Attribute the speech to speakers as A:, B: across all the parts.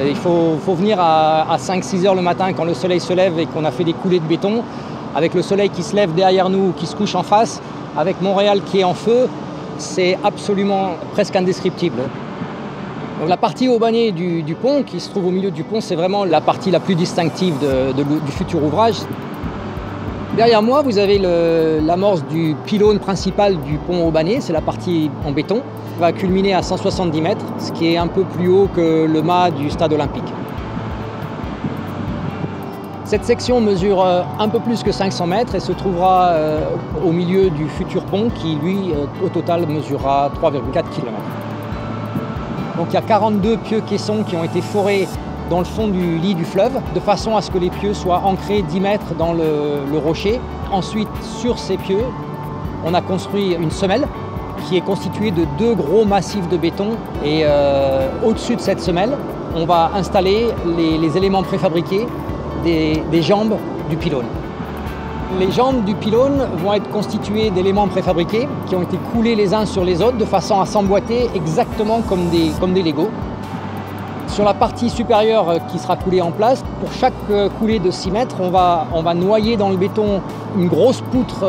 A: Il faut venir à 5-6 heures le matin quand le soleil se lève et qu'on a fait des coulées de béton. Avec le soleil qui se lève derrière nous, qui se couche en face, avec Montréal qui est en feu, c'est absolument presque indescriptible. Donc la partie haubanée du pont, qui se trouve au milieu du pont, c'est vraiment la partie la plus distinctive du futur ouvrage. Derrière moi, vous avez l'amorce du pylône principal du pont haubané, c'est la partie en béton. Il va culminer à 170 mètres, ce qui est un peu plus haut que le mât du stade olympique. Cette section mesure un peu plus que 500 mètres et se trouvera au milieu du futur pont qui, lui, au total, mesurera 3,4 km. Donc il y a 42 pieux caissons qui ont été forés dans le fond du lit du fleuve, de façon à ce que les pieux soient ancrés 10 mètres dans le rocher. Ensuite, sur ces pieux, on a construit une semelle qui est constituée de 2 gros massifs de béton. Et au-dessus de cette semelle, on va installer les éléments préfabriqués des jambes du pylône. Les jambes du pylône vont être constituées d'éléments préfabriqués qui ont été coulés les uns sur les autres de façon à s'emboîter exactement comme des Legos. Sur la partie supérieure qui sera coulée en place, pour chaque coulée de 6 mètres, on va noyer dans le béton une grosse poutre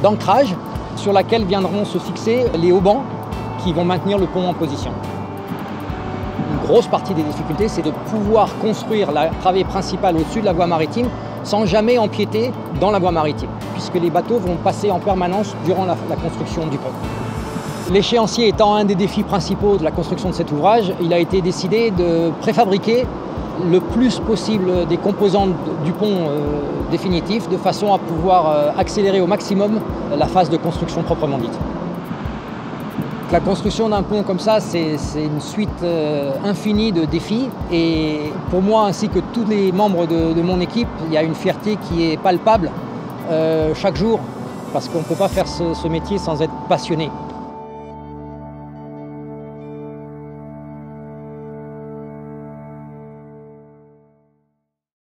A: d'ancrage sur laquelle viendront se fixer les haubans qui vont maintenir le pont en position. Une grosse partie des difficultés, c'est de pouvoir construire la travée principale au-dessus de la voie maritime sans jamais empiéter dans la voie maritime, puisque les bateaux vont passer en permanence durant la construction du pont. L'échéancier étant un des défis principaux de la construction de cet ouvrage, il a été décidé de préfabriquer le plus possible des composants du pont définitif, de façon à pouvoir accélérer au maximum la phase de construction proprement dite. La construction d'un pont comme ça, c'est une suite infinie de défis. Et pour moi, ainsi que tous les membres de mon équipe, il y a une fierté qui est palpable chaque jour, parce qu'on ne peut pas faire ce métier sans être passionné.